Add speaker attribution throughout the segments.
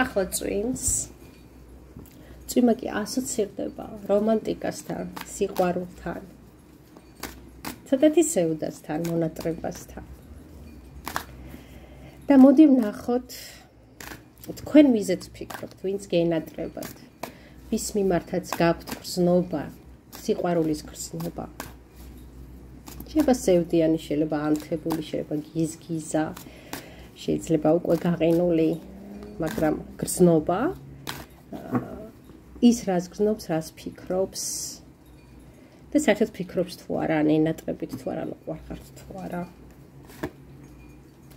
Speaker 1: ახლა წვიმს. წვიმა კი ასოცირდება რომანტიკასთან, სიყვარულთან. ცოტათი სევდასთან, მონატრებასთან. და მოდი ვნახოთ თქვენ ვიზეთ ფიქრობთ, ვინც გენატრებათ, ვის მიმართაც გაქვთ გრძნობა, სიყვარულის გრძნობა. შეიძლება სევდიანი, შეიძლება ანთებული, შეიძლება გიზგიზა, შეიძლება უკვე გაყინული, მაგრამ გრძნობა ის რას გრძნობს, რას ფიქრობს და საერთოდ ფიქრობს თუ არა, ან ენატრებით თუ არა, უყვარხართ თუ არა.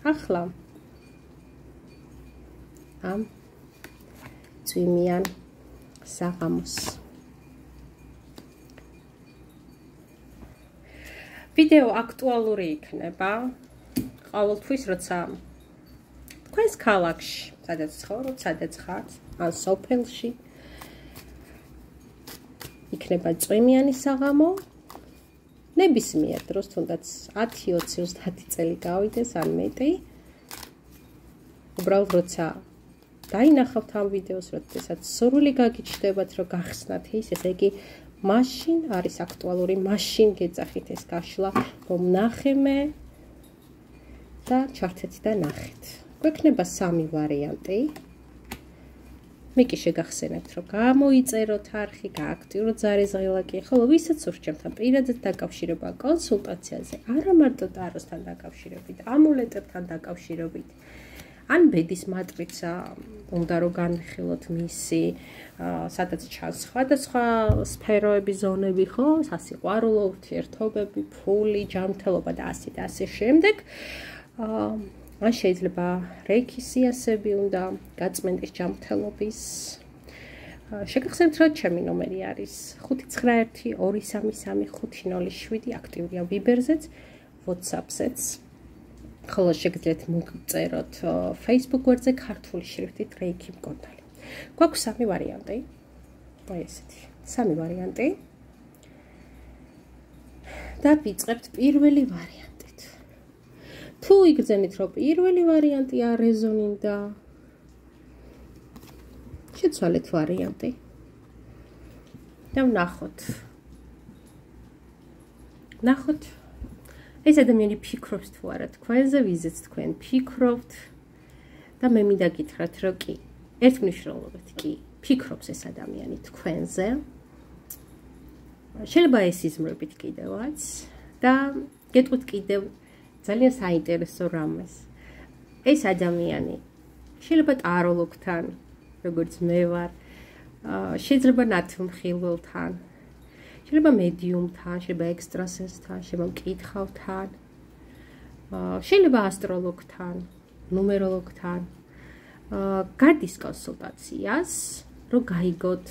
Speaker 1: ახლა ამ წვიმიან საღამოს ვიდეო აქტუალური იქნება ყოველთვის, როცა თქვენს ქალაქში, სადაც ცხოვრობთ, სადაც ხართ, ან სოფელში იქნება წვიმიანი საღამო, ნებისმიერ დროს, თუნდაც 10, 20, 30 წელი გავიდეს, ან მეტი. უბრალოდ როცა დაინახავთ ამ ვიდეოს, როდესაც სურვილი გაგიჩნდებათ, რომ გახსნათ ის, ესე იგი მაშინ არის აქტუალური, მაშინ გეძახით ეს გაშლა, რომ ნახემე და ჩართეთ და ნახეთ. გვექნება 3 ვარიანტი. მე კი შეგახსენებთ, რომ გამოიწეროთ არხი, გააქტიუროთ ზარეზღილაკი, ხოლო ვისაც ურჩევთ პირადად დაკავშირება კონსულტაციაზე, არა მარტო ტაროსთან დაკავშირებით, ამულეტებთან დაკავშირებით, ან ბედის მატრიცა უნდა რომ განვიხილოთ მისი, სადაც ჩანს სხვადასხვა სფეროები, ზონები, ხო, სასიყვარულო ურთიერთობები, ფული, ჯანმრთელობა და ასე და ასე შემდეგ. ან შეიძლება რეიქის სიასები უნდა გაწმენდის ჯანმრთელობის. შეგახსენებთ, რომ ჩემი ნომერი არის 591233507, აქტიურია ვიბერზეც, WhatsApp-ზეც. ხოლო შეგიძლიათ მოგწეროთ Facebook გვერდზე ქართული შრიფტით რეიქი მკონტალი. გვაქვს 3 ვარიანტი. აი ესეთი. 3 ვარიანტი. და ვიწყებთ პირველი ვარიანტით. თუ იგრძენით, რომ პირველი ვარიანტი არ რეზონინდა, შეცვალეთ ვარიანტი. და ვნახოთ. ვნახოთ ეს ადამიანი ფიქრობს თუ არა თქვენზე, ვიზეც თქვენ ფიქრობთ და მე მინდა გითხრათ, რომ კი, ერთმნიშვნელობით კი, ფიქრობს ეს ადამიანი თქვენზე. შეიძლება ეს იზმრებით კიდევაც და გეტყვით კიდევ ძალიან საინტერესო რამეს. ეს ადამიანი შეიძლება ტაროლოგთან, როგორც მე ვარ, შეიძლება ნათლმხილველთან, შეიძლება მედიუმთან, შეიძლება ექსტრასენსთან, შეიძლება მკითხავთან, შეიძლება ასტროლოგთან, ნუმეროლოგთან. გადის კონსულტაციას, რომ გაიგოთ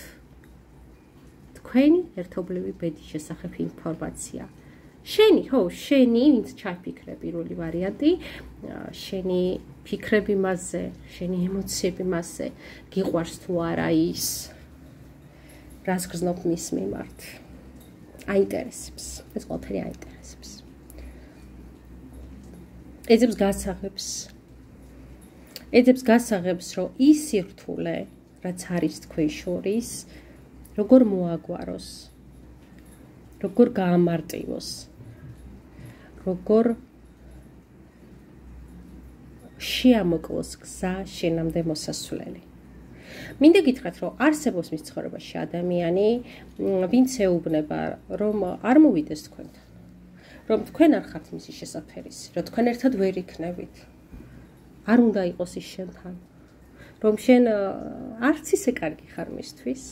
Speaker 1: თქვენი ერთობლივი ბედის შესახებ ინფორმაცია. შენი, ვინც ჩაფიქრე პირველი ვარიანტი, შენი ფიქრები მასზე, შენი ემოციები მასზე, გიყვარს თუ არა ის, რას გრძნობ მის მიმართ. აინტერესებს, ეს ყველაფერი აინტერესებს. ეძებს გასაღებს, რომ ის სირთულე, რაც არის თქვენ შორის, როგორ მოაგვაროს, როგორ გაამარტივოს, როგორ შეამოკლოს გზა შენამდე მოსასვლელი. მინდა გითხრათ, რომ არსებობს მის ცხოვრებაში ადამიანი, ვინც ეუბნება, რომ არ მოვიდეს თქვენთან, რომ თქვენ არ ხართ მისი შესაფერისი, რომ თქვენ ერთად ვერ იქნებით, არ უნდა იყოს ის შენთან, რომ შენ არც ისე კარგი ხარ მისთვის.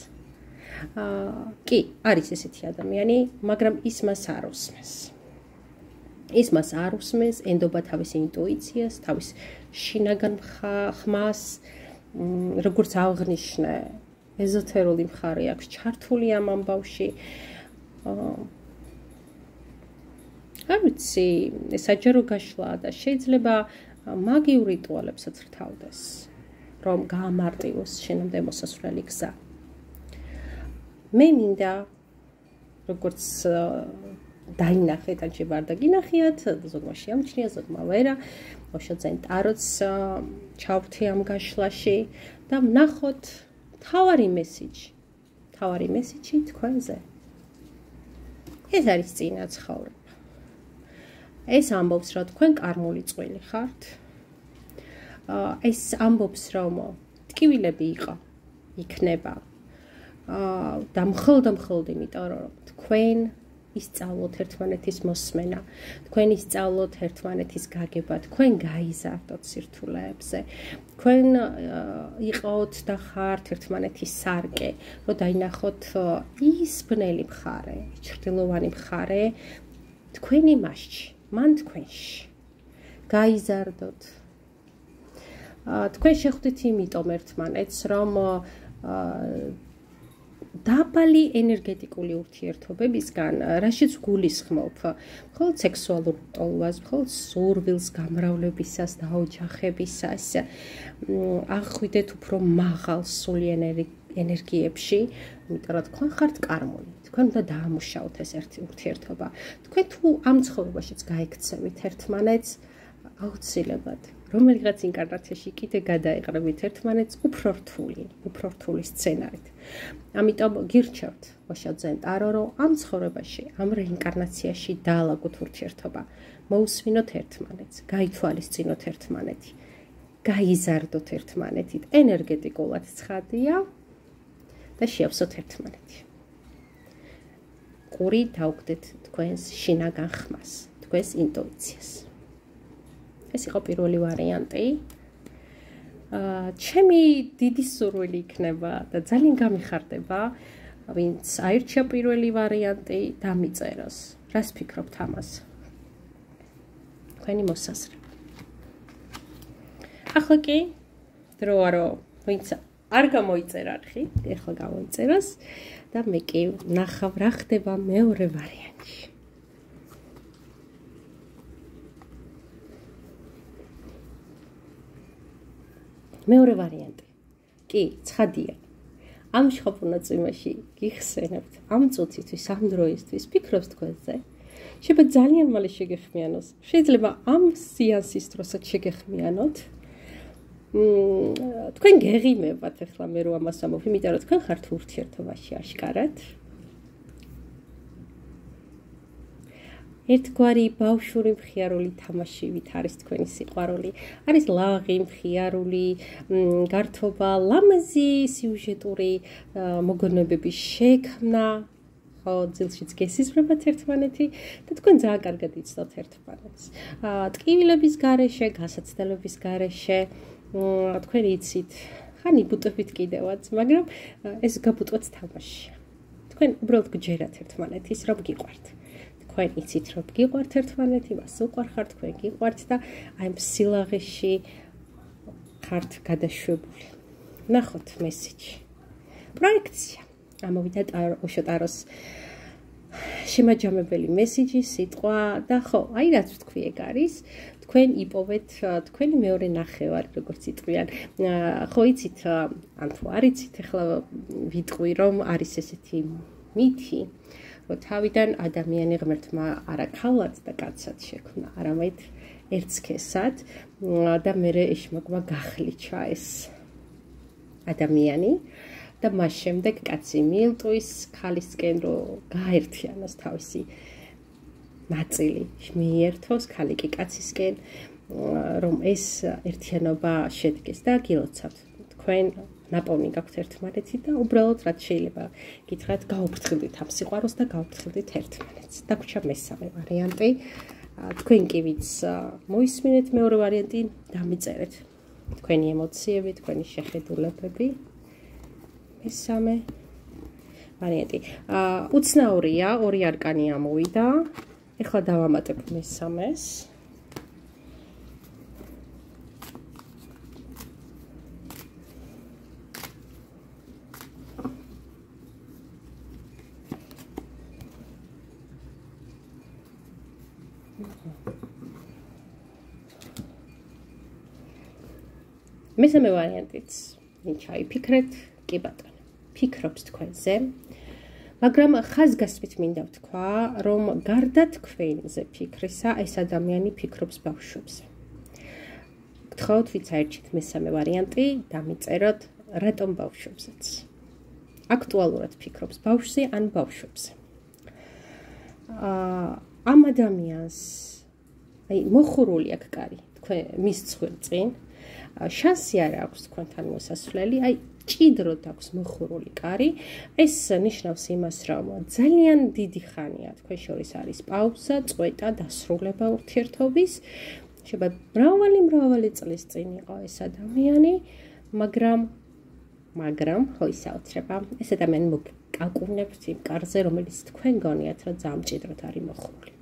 Speaker 1: კი, არის ესეთი ადამიანი, მაგრამ ის მას არ უსმენს. ის მას არ უსმენს, ენდობა თავის ინტუიციას, თავის შინაგან ხმას, როგორც აღნიშნე, ეზოთერული მხარე აქვს ჩართული ამ ამბავში. არ ვიცი, საჯარო გაშლაა და შეიძლება მაგიურ რიტუალებსაც რთავდეს, რომ გაამარტივოს შენამდე მოსასვლელი გზა. მე მინდა, როგორც დაინახეთ, ან შეიძლება არ დაგინახიათ, ზოგმა შეამჩნია, ზოგმა ვერა, მოშოძენ ტაროც ჩავთი ამ გაშლაში და და ვნახოთ თავარი მესიჯი თქვენზე. ეს არის წინა ცხოვრება. ეს ამბობს, რომ თქვენ კარმული წვილი ხართ. ეს ამბობს, რომ ტკივილები იქნება და მხოლოდ იმიტომ, რომ თქვენ ისწავლოთ ერთმანეთის მოსმენა, თქვენ ისწავლოთ ერთმანეთის გაგება, თქვენ გაიზარდოთ სირთულეებზე, თქვენ იყავთ და ხართ ერთმანეთის სარკე, რომ დაინახოთ ის ბნელი მხარე, ჩრდილოვანი მხარე თქვენი მასში, მან თქვენში. გაიზარდოთ. თქვენ შეხვდით იმიტომ ერთმანეთს, რომ დაბალი ენერგეტიკული ურთიერთობებისგან, რაშიც გულისხმობ, მხოლოდ სექსუალურ ტოლვას, მხოლოდ სურვილს, გამრავლებისას და ოჯახებისას, აღვიდეთ უფრო მაღალ სული ენერგიებში, იმიტომ რომ თქვენ ხართ კარმული, თქვენ უნდა დაამუშავოთ ეს ერთი ურთიერთობა. თქვენ თუ ამ ცხოვრებაშიც გაიქცევით ერთმანეთს, აუცილებლად რომელიღაც ინკარნაციაში კიდე გადაეყრებით ერთმანეთს უფრო რთული სცენარით. ამიტომ გირჩევთ ოშაძენ ტარო, რომ ამ ცხოვრებაში, ამ რეინკარნაციაში დაალაგოთ ურთიერთობა, მოусვინოთ ერთმანეთს, გაითვალისწინოთ ერთმანეთი, გაიზარდოთ ერთმანეთით, ენერგეტიკულად ცხადია და შეავსოთ ერთმანეთი. ყური დაუგდეთ თქვენს შინაგან ხმას, თქვენს ინტუიციას. ეს იყო პირველი ვარიანტი. ჩემი დიდი სურვილი იქნება და ძალიან გამიხარდება, ვინც აირჩია პირველი ვარიანტი, დამიწეროს. რას ფიქრობთ ამას? თქვენი მოსაზრება. ახლა კი დროა, რომ ვინც არ გამოიწერა არხი, ეხლა გამოიწეროს და მე კი ნახავ რა ხდება მეორე ვარიანტში. მეორე ვარიანტი. კი, ცხადია. ამ შხაპუნაწვიმაში გიხსენებთ, ამ წუთისთვის, ამ დროისთვის, ფიქრობს თქვენზე. შეიძლება ძალიან მალე შეგეხმიანოს. შეიძლება ამ სეანსის დროსაც შეგეხმიანოთ. თქვენ გეღიმებათ ახლა მე რო ამას ამბობ, იმიტომ რომ თქვენ ხართ ურთიერთობაში აშკარად. ერთგვარი ბავშვური მხიარული თამაშივით არის თქვენი სიყვარული. არის ლაღი, მხიარული, გართობა, ლამაზი სიუჟეტური მოგონებების შექმნა, ხო, ძილშიც გესიზმრებათ ერთმანეთი და თქვენ ძალიან კარგად იცნოთ ერთმანეთს. ტკივილების გარეშე, გასაცდელების გარეშე, თქვენ იცით, ხან იბუტებით კიდევაც, მაგრამ ეს გაბუტვაც თამაშია. თქვენ უბრალოდ გჯერათ ერთმანეთის, რომ გიყვართ. თქვენ იცით, რომ გიყვართ ერთმანეთი, მას უყვარხართ, თქვენ გიყვართ და აი ამ სილაღეში ხართ გადაშვებული. ნახოთ მესიჯი. პროექცია. ამოვიდა ოშო ტაროს შემაჯამებელი მესიჯი, სიტყვა და ხო, აი რაც ვთქვი ეგ არის, თქვენ იპოვეთ თქვენი მეორე ნახევარი, როგორც იტყვიან. ხო იცით, ან თუ არ იცით, ახლა ვიტყვი, რომ არის ესეთი მითი, რომ თავიდან ადამიანი ღმერთმა არა ქალად და კაცად შექმნა, არამედ ერთსქესად და მერე ეშმაკმა გახლიჩა ეს ადამიანი და მას შემდეგ კაცი მიილტვის ქალისკენ, რომ გააერთიანოს თავისი ნაწილი, მიერთოს ქალი კი კაცისკენ, რომ ეს ერთიანობა შედგეს და გილოცავთ თქვენ ნაპოვნი გაქვთ ერთმანეთი და უბრალოდ რაც შეიძლება გითხრათ, გაუფრთხილდით ამ სიყვარულს და გაუფრთხილდით ერთმანეთს. დაგვრჩა მესამე ვარიანტი. თქვენ კი ვინც მოისმინეთ მეორე ვარიანტი, დამიწერეთ თქვენი ემოციები, თქვენი შეხედულებები. მესამე ვარიანტი. უცნაურია, ორი არკანი ამოვიდა. ეხლა დავამატებ მესამეს. მესამე ვარიანტიც ვინ ჩაიფიქრეთ, კი ბატონო, ფიქრობს თქვენზე, მაგრამ ხაზგასმით მინდა ვთქვა, რომ გარდა თქვენზე ფიქრისა, ეს ადამიანი ფიქრობს ბავშვებზე. გთხოვთ, ვინც აირჩით მესამე ვარიანტი, დამიწეროთ რატომ ბავშვებსაც აქტუალურად ფიქრობს ბავშვზე ან ბავშვებზე. ამ ადამიანს აი მოხურული აქვს კარი თქვენ მის წინ შანსი არ აქვს თქვენთან მოსასვლელი აი ჭიდროდ აქვს მოხურული კარი ეს ნიშნავს იმას რომ ძალიან დიდი ხანია თქვენ შორის არის პაუზა წვეტა დასრულება ურთიერთობის შეიძლება მრავალი წლის წინ იყო ეს ადამიანი მაგრამ ხო ისაუცრება ეს ადამიანი მოგიკაკუნებთ იმ კარზე რომელიც თქვენ გონიათ რომ ძალიან ჭიდროდ არის მოხურული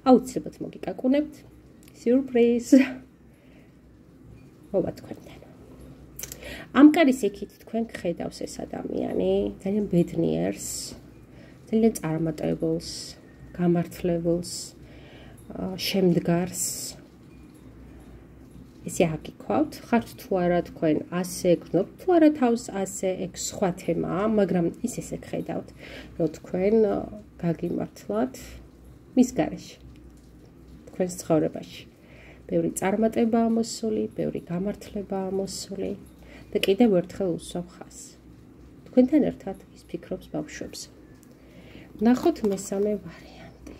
Speaker 1: აუცილებლად მოგიკაკუნებთ სიურპრიზ მოვა თქვენთან ამ კარის იქით თქვენ გხედავს ეს ადამიანი ძალიან ბედნიერს ძალიან წარმატებულს გამართლებულს შემდგარს ესე აგიქვავთ ხართ თუ არა თქვენ ასე გნობთ თუ არა თავს ასე ეგ სხვა თემაა მაგრამ ის ესე გხედავთ რომ თქვენ გაგიმართლათ მის გარეშე თქვენს ცხოვრებაში ბევრი წარმატებაა მოსული ბევრი გამართლებაა მოსული და კიდევ ერთხელ უსვამ ხაზს თქვენთან ერთად ის ფიქრობს ბავშვებზე ნახოთ მესამე ვარიანტი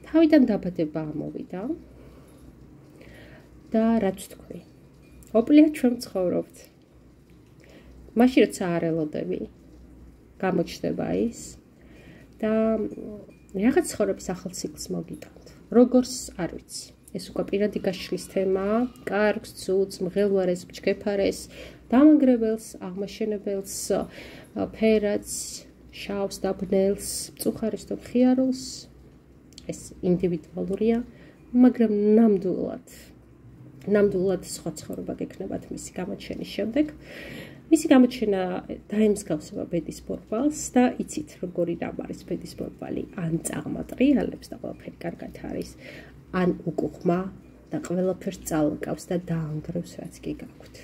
Speaker 1: თავიდან დაბადება ამოვიდა და რაც თქვი ოპლია ჩვენ ცხოვრობთ მაშინ როცა არ ელოდები გამოჩნდება ის და რაღაც ცხოვრების ახალ ციკლს მოგიტანთ როგორც არ ვიცი ეს უკვე პირადი გაშლის თემაა კარგს ცუდს მღელვარეს მჩქეფარეს დამანგრებელს აღმაშენებელს ფერადს შავს და ბნელს მწუხარეს და მხიარულს ეს ინდივიდუალურია მაგრამ ნამდვილად სხვა ცხოვრება გექნებათ მისი გამოჩენის შემდეგ მისი გამოჩენა დაემსგავსება ბედის ბორბალს და იცით როგორი რამ არის ბედის ბორბალი ან წაღმატრიალებს და ყველაფერი კარგად არის ან უკუღმა და ყველაფერს წალკავს და დაანგრევს რაც კი გაქვთ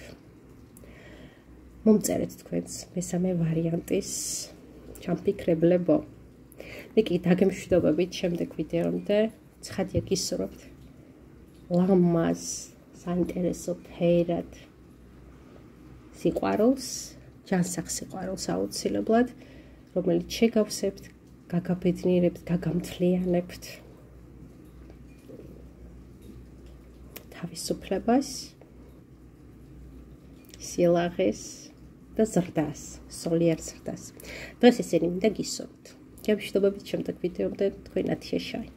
Speaker 1: მომწერეთ თქვენს მესამე ვარიანტის ჩამფიქრებლებო მე კი დაგემშვიდობებით შემდეგ ვიდეომდე ცხადია გისურვებთ ლამაზ საინტერესო ფერად სიყვარულს ჯანსაღ სიყვარულს აუცილებლად რომელიც შეგავსებთ გაგაბედნიერებთ გაგამთლიანებთ თავისუფლებას სილაღეს და ზრდას სულიერ ზრდას დღეს ესენი მინდა გისურვოთ გემშვიდობებით შემდეგ ვიდეომდე თქვენ ათია შაი